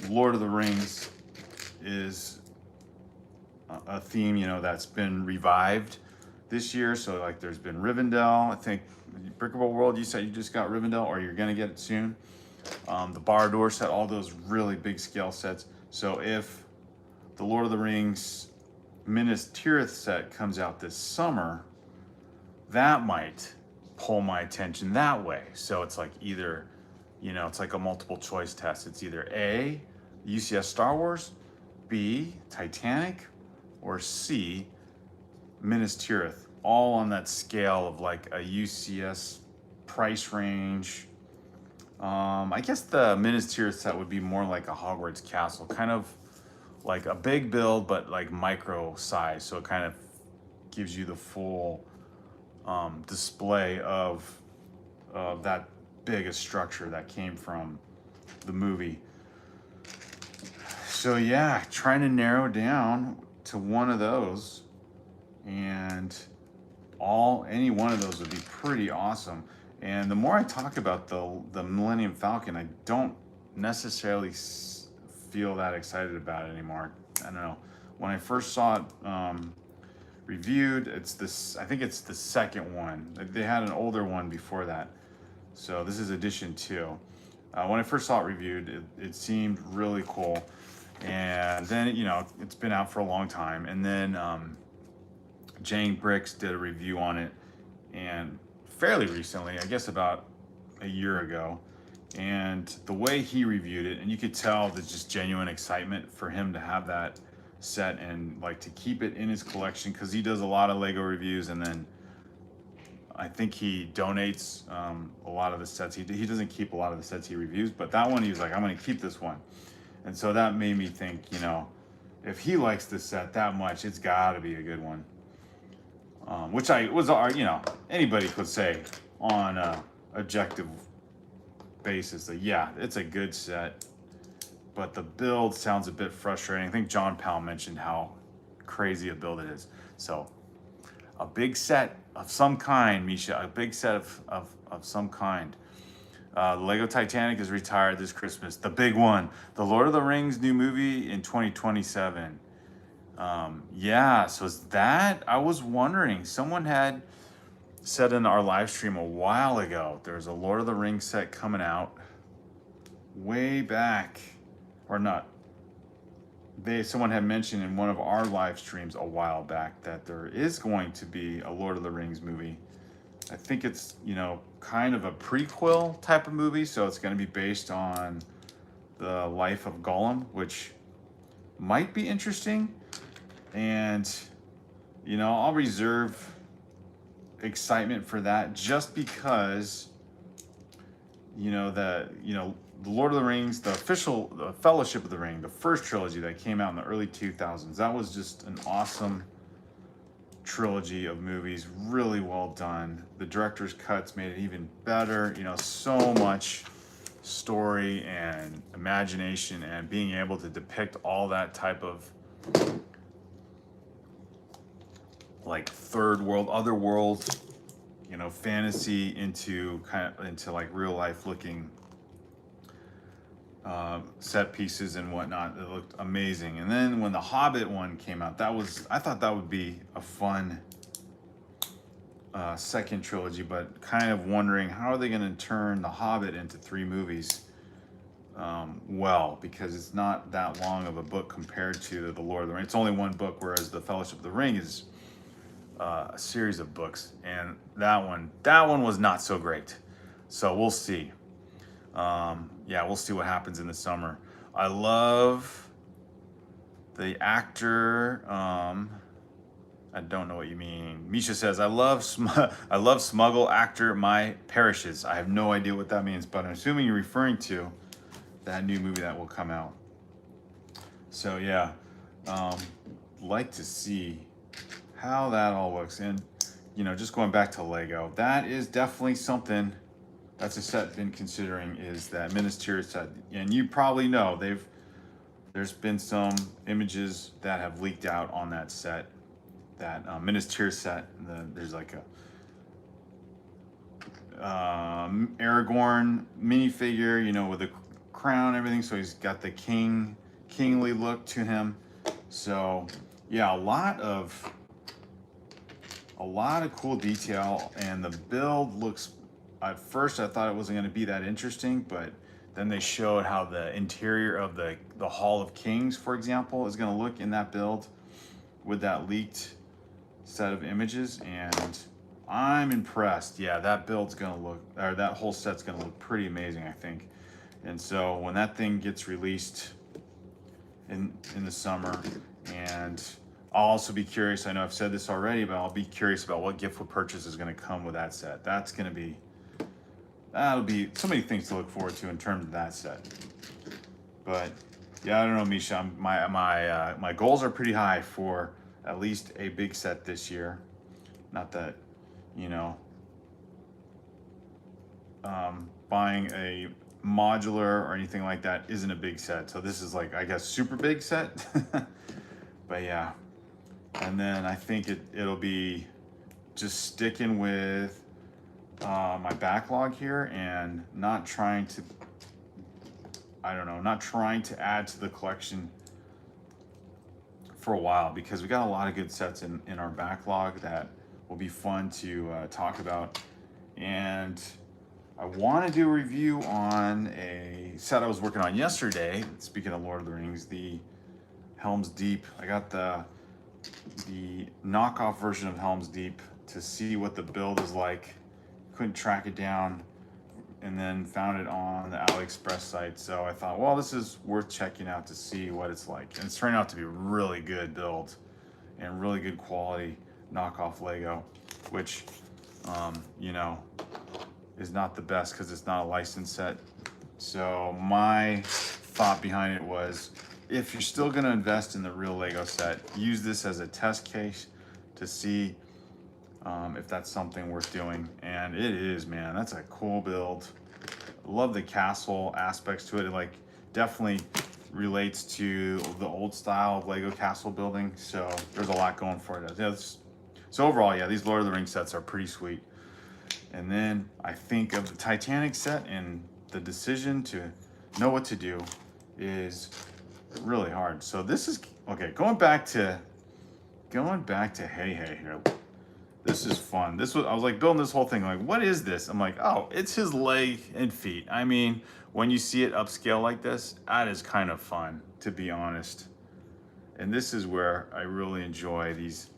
Lord of the Rings is a theme, that's been revived this year. So like there's been Rivendell. I think Brickable World, you said you just got Rivendell, or you're gonna get it soon. The Barad-dûr set, all those really big scale sets. So if the Lord of the Rings Minas Tirith set comes out this summer, that might pull my attention that way. So it's like either, it's like a multiple choice test. It's either A, UCS Star Wars, B, Titanic, or C, Minas Tirith. All on that scale of like a UCS price range. I guess the Minas Tirith set would be more like a Hogwarts castle, kind of like a big build, but like micro size. So it kind of gives you the full display of that big a structure that came from the movie. So yeah, trying to narrow down to one of those. And any one of those would be pretty awesome. And the more I talk about the Millennium Falcon, I don't necessarily feel that excited about it anymore. I don't know. When I first saw it reviewed, I think it's the second one. They had an older one before that. So this is edition 2. When I first saw it reviewed, it seemed really cool. And then, you know, it's been out for a long time. And then Jane Bricks did a review on it, and fairly recently, I guess about a year ago. And the way he reviewed it, and you could tell there's just genuine excitement for him to have that set and like to keep it in his collection, because he does a lot of Lego reviews, and then I think he donates a lot of the sets. He doesn't keep a lot of the sets he reviews, but that one he was like, I'm going to keep this one. And so that made me think, you know, if he likes this set that much, it's got to be a good one. Which you know, anybody could say on a objective basis that, yeah, it's a good set, but the build sounds a bit frustrating. I think John Powell mentioned how crazy a build it is. So a big set of some kind, Misha, a big set of some kind. The Lego Titanic is retired this Christmas. The big one, the Lord of the Rings new movie in 2027. Yeah, so is that, I was wondering, someone had said in our live stream a while ago, there's a Lord of the Rings set coming out way back, or not. Someone had mentioned in one of our live streams a while back that there is going to be a Lord of the Rings movie. I think it's, you know, kind of a prequel type of movie, so it's going to be based on the life of Gollum, which might be interesting. And, you know, I'll reserve excitement for that just because, you know, the Lord of the Rings, the Fellowship of the Ring, the first trilogy that came out in the early 2000s, that was just an awesome trilogy of movies, really well done. The director's cuts made it even better. You know, so much story and imagination, and being able to depict all that type of like third world, other world, you know, fantasy into like real life looking set pieces and whatnot. It looked amazing. And then when the Hobbit one came out, I thought that would be a fun second trilogy, but kind of wondering how are they going to turn the Hobbit into 3 movies. Well, because it's not that long of a book compared to the Lord of the Rings. It's only one book, whereas the Fellowship of the Ring is a series of books, and that one was not so great. So we'll see. Yeah, we'll see what happens in the summer. I love the actor. I don't know what you mean. Misha says, I love smuggle actor my parishes. I have no idea what that means, but I'm assuming you're referring to that new movie that will come out. So yeah, like to see how that all looks. And, you know, just going back to Lego, that is definitely something. That's a set I've been considering, is that Minas Tirith set. And you probably know there's been some images that have leaked out on that set, that Minas Tirith set. There's like a Aragorn minifigure, you know, with a crown and everything. So he's got the kingly look to him. So yeah, a lot of cool detail, and the build looks, at first I thought it wasn't going to be that interesting, but then they showed how the interior of the Hall of Kings, for example, is going to look in that build with that leaked set of images, and I'm impressed. Yeah, that build's going to look, or that whole set's going to look pretty amazing, I think. And so when that thing gets released in the summer, and I'll also be curious, I know I've said this already, but I'll be curious about what gift with purchase is going to come with that set. That'll be so many things to look forward to in terms of that set. But yeah, I don't know, Misha. My goals are pretty high for at least a big set this year. Not that, you know, buying a modular or anything like that isn't a big set. So this is like, I guess, super big set. But yeah. And then I think it'll be just sticking with my backlog here and not trying to, I don't know, not trying to add to the collection for a while, because we got a lot of good sets in our backlog that will be fun to talk about. And I want to do a review on a set I was working on yesterday. Speaking of Lord of the Rings, the Helm's Deep. I got the knockoff version of Helm's Deep to see what the build is like. Couldn't track it down, and then found it on the AliExpress site. So I thought, well, this is worth checking out to see what it's like. And it's turning out to be a really good build and really good quality knockoff Lego, which, you know, is not the best because it's not a licensed set. So my thought behind it was, if you're still going to invest in the real Lego set, use this as a test case to see if that's something worth doing. And it is, man. That's a cool build. Love the castle aspects to it. It like definitely relates to the old style of Lego castle building. So there's a lot going for it. So overall, yeah, these Lord of the Rings sets are pretty sweet. And then I think of the Titanic set, and the decision to know what to do is really hard. So this is, okay, going back to HeiHei here. This is fun. I was like building this whole thing, like, what is this? I'm like, oh, it's his leg and feet. I mean, when you see it upscale like this, that is kind of fun, to be honest. And this is where I really enjoy these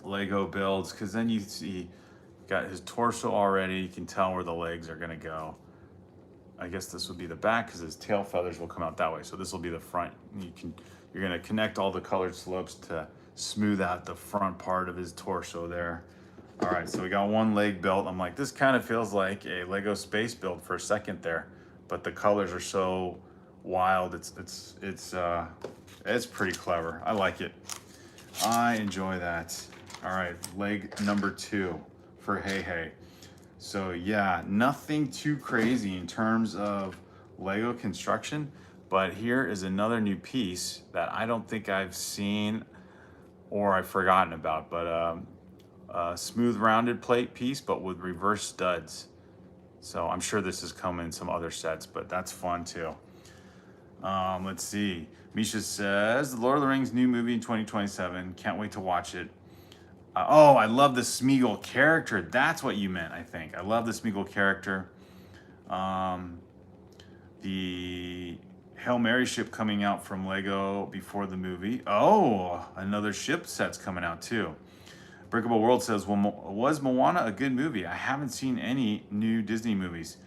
Lego builds, because then you see, got his torso already. You can tell where the legs are gonna go. I guess this would be the back, because his tail feathers will come out that way. So this will be the front. You're gonna connect all the colored slopes to smooth out the front part of his torso there. All right, so we got one leg built. I'm like, this kind of feels like a Lego space build for a second there, but the colors are so wild. It's pretty clever. I like it. I enjoy that. All right, leg number 2 for HeiHei. So yeah, nothing too crazy in terms of Lego construction, but here is another new piece that I don't think I've seen or I've forgotten about, but a smooth rounded plate piece, but with reverse studs. So I'm sure this has come in some other sets, but that's fun too. Let's see. Misha says, the Lord of the Rings new movie in 2027. Can't wait to watch it. Oh, I love the Smeagol character. That's what you meant, I think. I love the Smeagol character. The Hail Mary ship coming out from Lego before the movie. Oh, another ship set's coming out too. Brickable World says, well, was Moana a good movie? I haven't seen any new Disney movies.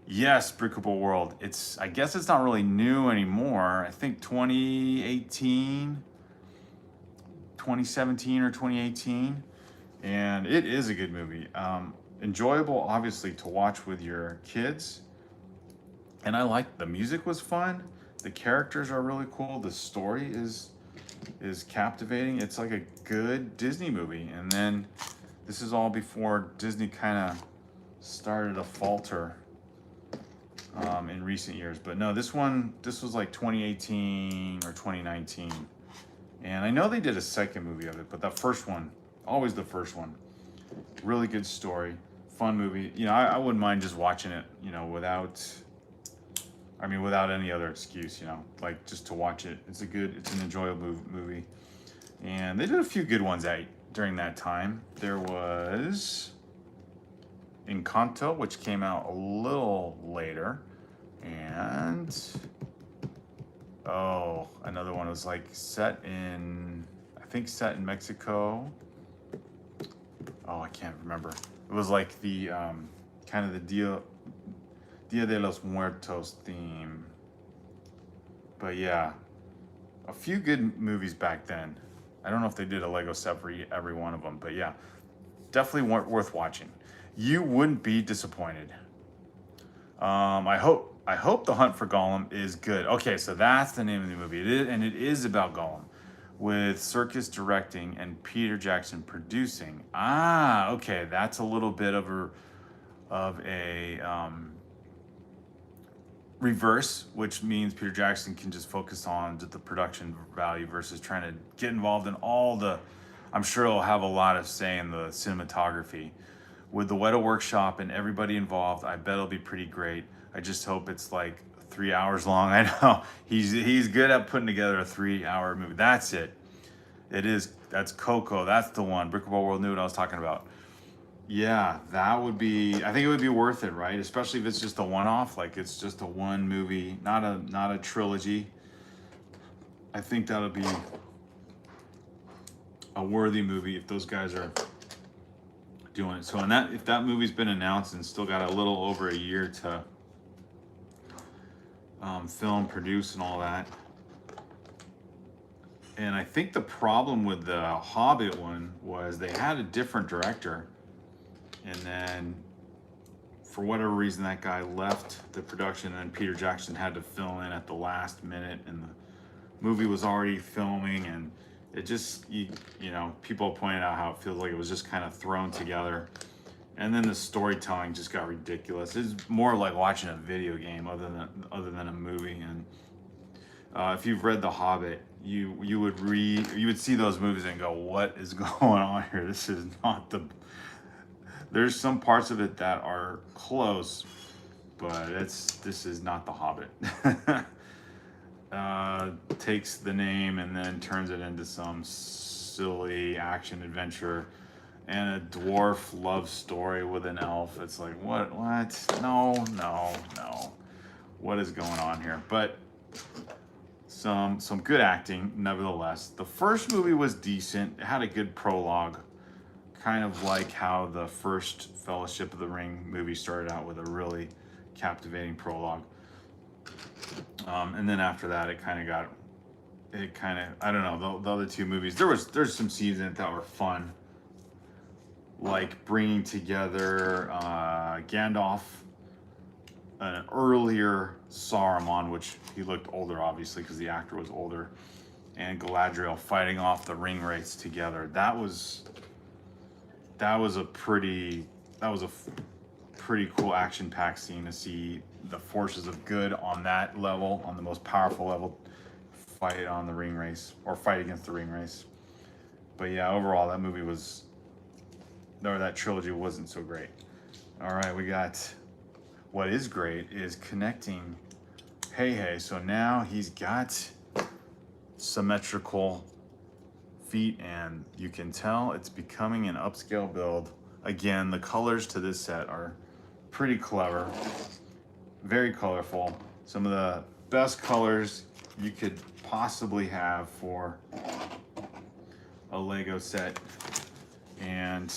Yes, Brickable World. I guess it's not really new anymore. I think 2017 or 2018. And it is a good movie. Enjoyable, obviously, to watch with your kids. And I like the music was fun. The characters are really cool. The story is captivating. It's like a good Disney movie. And then this is all before Disney kind of started to falter in recent years. But no, this was like 2018 or 2019. And I know they did a second movie of it, but that first one, always the first one. Really good story, fun movie. You know, I wouldn't mind just watching it, you know, without any other excuse, you know, like just to watch it. It's an enjoyable movie. And they did a few good ones during that time. There was Encanto, which came out a little later. And, oh, another one was like set in Mexico. Oh, I can't remember. It was like the, kind of the Dia de los Muertos theme. But yeah, a few good movies back then. I don't know if they did a Lego set for every one of them, but yeah, definitely worth watching. You wouldn't be disappointed. I hope The Hunt for Gollum is good. Okay, so that's the name of the movie. It is about Gollum, with Serkis directing and Peter Jackson producing. Ah, okay, that's a little bit of a reverse, which means Peter Jackson can just focus on just the production value versus trying to get involved in all the I'm sure it'll have a lot of say in the cinematography. With the Weta Workshop and everybody involved, I bet it'll be pretty great. I just hope it's like 3 hours long. I know he's good at putting together a 3-hour movie. That's it. It is. That's Coco. That's the one. Brickable World knew what I was talking about. Yeah, that would be. I think it would be worth it, right? Especially if it's just a one-off, like it's just a one movie, not a trilogy. I think that'll be a worthy movie if those guys are doing it. So, and that if that movie's been announced and still got a little over a year to film, produce, and all that. And I think the problem with the Hobbit one was they had a different director, and then for whatever reason that guy left the production, and Peter Jackson had to fill in at the last minute, and the movie was already filming, and it just, you know, people pointed out how it feels like it was just kind of thrown together. And then the storytelling just got ridiculous. It's more like watching a video game other than a movie. And if you've read The Hobbit, you would see those movies and go, what is going on here? This is not the. There's some parts of it that are close, but this is not The Hobbit. Takes the name and then turns it into some silly action adventure and a dwarf love story with an elf. It's like, what? No. What is going on here? But some good acting, nevertheless. The first movie was decent. It had a good prologue, kind of like how the first Fellowship of the Ring movie started out with a really captivating prologue. And then after that, I don't know, the other two movies, there's some scenes in it that were fun, like bringing together Gandalf, an earlier Saruman, which he looked older obviously because the actor was older, and Galadriel fighting off the ring wraiths together. That was a pretty cool action-packed scene to see the forces of good on that level, on the most powerful level, fight on the ring race, or fight against the ring race. But yeah, overall that trilogy wasn't so great. All right, we got, what is great is connecting HeiHei. So now he's got symmetrical feet, and you can tell it's becoming an upscale build. Again, the colors to this set are pretty clever, very colorful. Some of the best colors you could possibly have for a Lego set. And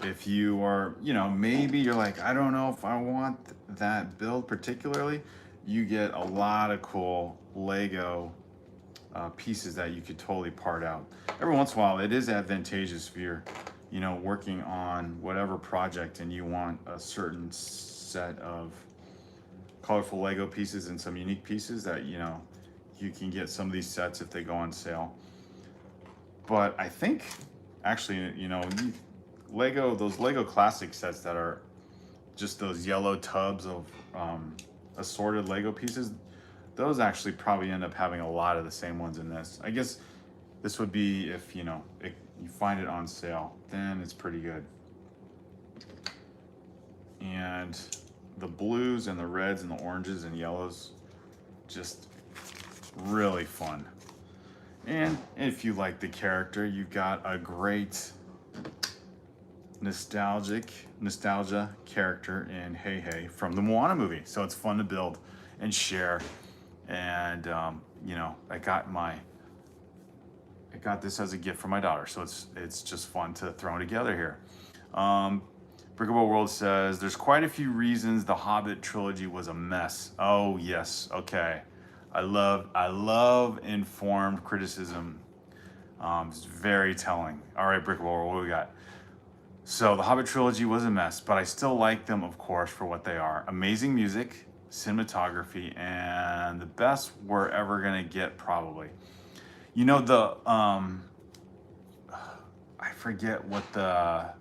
if you are, maybe you're like, I don't know if I want that build particularly, you get a lot of cool Lego pieces that you could totally part out. Every once in a while, it is advantageous if you're, working on whatever project and you want a certain set of colorful Lego pieces and some unique pieces that, you can get some of these sets if they go on sale. But I think, actually, those Lego classic sets that are just those yellow tubs of assorted Lego pieces, those actually probably end up having a lot of the same ones in this. I guess this would be if, you find it on sale, then it's pretty good. And the blues and the reds and the oranges and yellows, just really fun. And if you like the character, you've got a great nostalgia character in HeiHei from the Moana movie. So it's fun to build and share. And I got this as a gift from my daughter, so it's just fun to throw together here. Brickable World says there's quite a few reasons the Hobbit trilogy was a mess. Oh yes, okay. I love informed criticism. It's very telling. All right, Brickable World, what do we got? So the Hobbit trilogy was a mess, but I still like them, of course, for what they are. Amazing music, cinematography, and the best we're ever gonna get, probably. I forget what the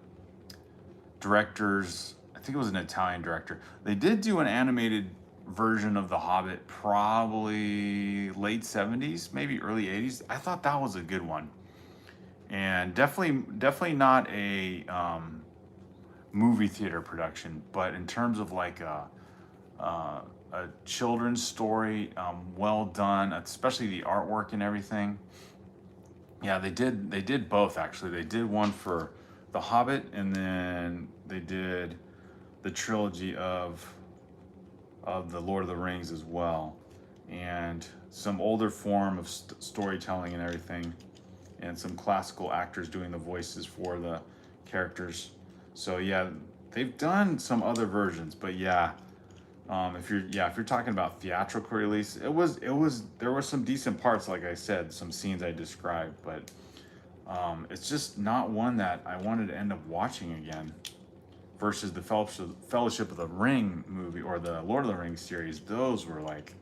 directors, I think it was an Italian director. They did do an animated version of The Hobbit, probably late 70s, maybe early 80s. I thought that was a good one. and definitely not a movie theater production, but in terms of like a children's story, well done, especially the artwork and everything. Yeah, they did both actually. They did one for The Hobbit, and then they did the trilogy of the Lord of the Rings as well, and some older form of storytelling and everything, and some classical actors doing the voices for the characters. So yeah, they've done some other versions, but yeah, if you're talking about theatrical release, there were some decent parts, like I said, some scenes I described, but it's just not one that I wanted to end up watching again. Versus the Fellowship of the Ring movie or the Lord of the Rings series, those were like,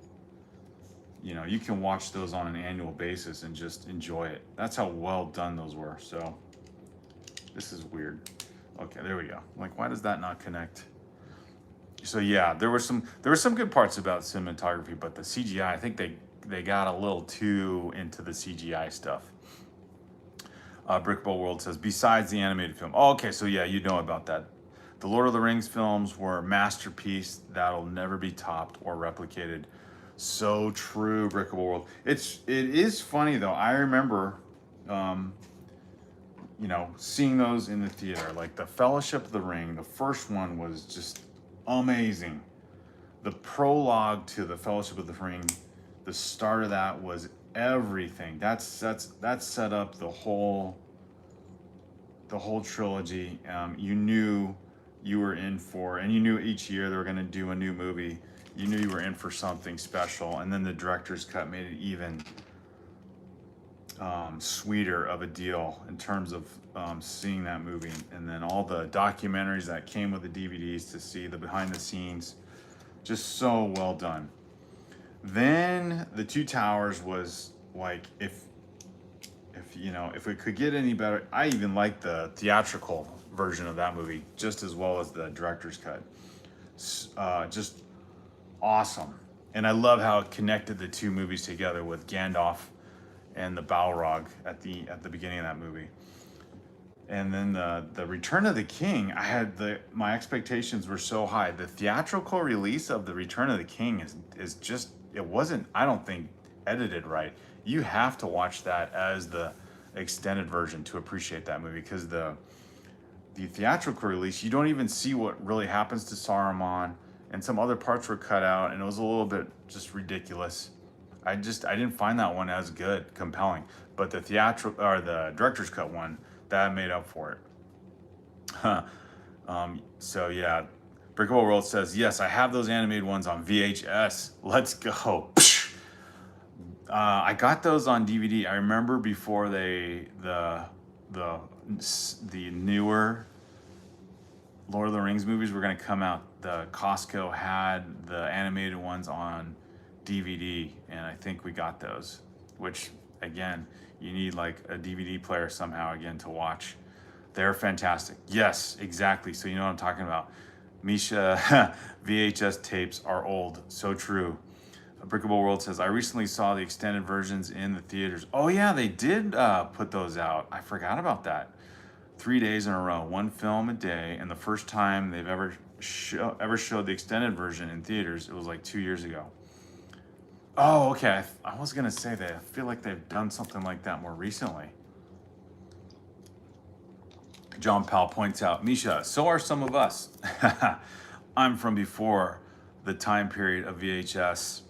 you can watch those on an annual basis and just enjoy it. That's how well done those were. So this is weird. Okay, there we go. Like, why does that not connect? So yeah, there were some good parts about cinematography, but the CGI, I think they got a little too into the CGI stuff. Brickable World says, besides the animated film. Oh, okay, so yeah, you know about that. The Lord of the Rings films were a masterpiece that'll never be topped or replicated. So true, Brickable World. It is funny though. I remember, seeing those in the theater. Like the Fellowship of the Ring, the first one was just amazing. The prologue to the Fellowship of the Ring, the start of that was everything. That set up the whole trilogy. You knew you were in for, and you knew each year they were going to do a new movie. You knew you were in for something special, and then the director's cut made it even sweeter of a deal in terms of seeing that movie, and then all the documentaries that came with the DVDs to see the behind the scenes, just so well done. Then the Two Towers was like, if it could get any better. I even like the theatrical version of that movie just as well as the director's cut. Just awesome. And I love how it connected the two movies together with Gandalf and the Balrog at the beginning of that movie. And then the Return of the King, my expectations were so high. The theatrical release of the Return of the King is just, it wasn't, I don't think, edited right. You have to watch that as the extended version to appreciate that movie, because the theatrical release, you don't even see what really happens to Saruman, and some other parts were cut out, and it was a little bit just ridiculous. I didn't find that one as good, compelling, but the theatrical or the director's cut one, that made up for it. So yeah, Brickable World says, yes, I have those animated ones on VHS. Let's go. I got those on DVD. I remember before the newer Lord of the Rings movies were going to come out, the Costco had the animated ones on DVD, and I think we got those, which again, you need like a DVD player somehow again to watch. They're fantastic. Yes, exactly. So you know what I'm talking about. Misha, VHS tapes are old. So true. Brickable World says, I recently saw the extended versions in the theaters. Oh yeah, they did put those out. I forgot about that. 3 days in a row, one film a day, and the first time they've ever showed the extended version in theaters, it was like 2 years ago. Oh, okay. I was gonna say that. I feel like they've done something like that more recently. John Powell points out, Misha, so are some of us. I'm from before the time period of VHS.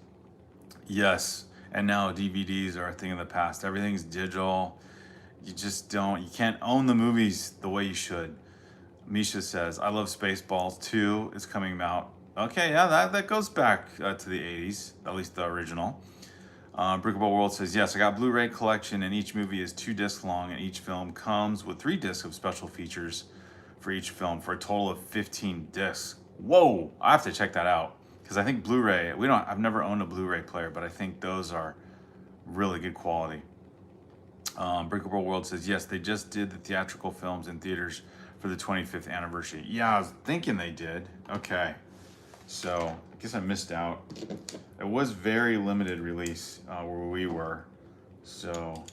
Yes, and now DVDs are a thing of the past. Everything's digital. You can't own the movies the way you should. Misha says, I love Spaceballs 2. It's coming out. Okay, yeah, that goes back to the 80s, at least the original. Brickable World says, yes, I got Blu-ray collection, and each movie is 2 discs long, and each film comes with 3 discs of special features for each film for a total of 15 discs. Whoa, I have to check that out, because I think Blu-ray, I've never owned a Blu-ray player, but I think those are really good quality. Brickable World says, yes, they just did the theatrical films in theaters for the 25th anniversary. Yeah, I was thinking they did. Okay. So I guess I missed out. It was very limited release where we were. So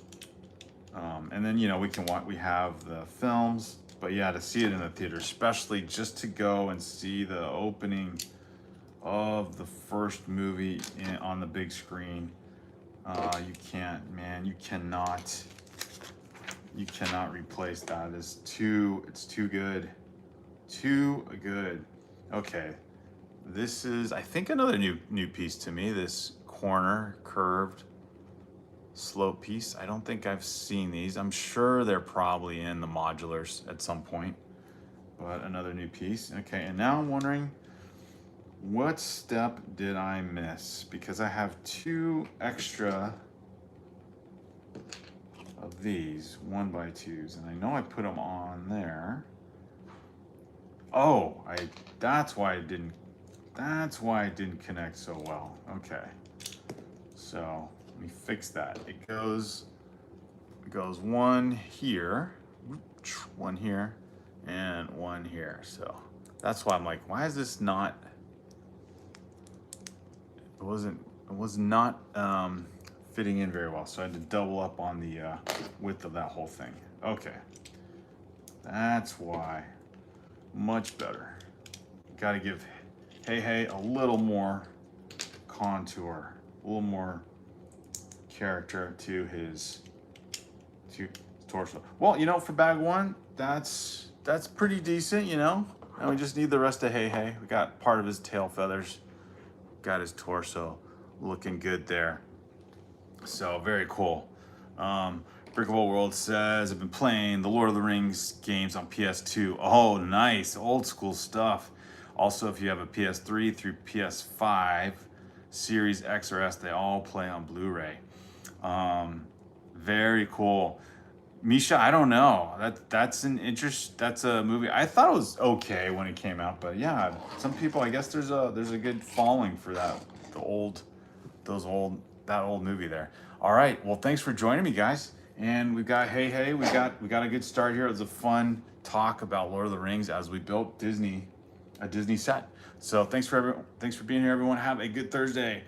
And then, you know, we have the films, but yeah, to see it in the theater, especially just to go and see the opening of the first movie on the big screen, you can't, man, you cannot replace that. It's too good, too good. Okay, this is, I think, another new piece to me. This corner curved slope piece. I don't think I've seen these. I'm sure they're probably in the modulars at some point, but another new piece. Okay, and now I'm wondering, what step did I miss? Because I have 2 extra of these 1x2s, and I know I put them on there. Oh, that's why it didn't connect so well. Okay, so let me fix that. It goes one here, and one here. So that's why I'm like, why is this not? It was not fitting in very well. So I had to double up on the width of that whole thing. Okay, that's why. Much better. Got to give HeiHei a little more contour, a little more character to his torso. Well, you know, for bag 1, that's pretty decent, you know. And we just need the rest of HeiHei. We got part of his tail feathers, got his torso looking good there. So very cool. Brickable World says, I've been playing the Lord of the Rings games on PS2. Oh, nice, old school stuff. Also, if you have a PS3 through PS5, Series X or S, they all play on Blu-ray. Very cool. Misha, I don't know. That's a movie. I thought it was okay when it came out, but yeah, some people, I guess there's a good following for that old movie there. All right, well, thanks for joining me, guys. And we've got HeiHei. We got a good start here. It was a fun talk about Lord of the Rings as we built a Disney set. So thanks for being here, everyone. Have a good Thursday.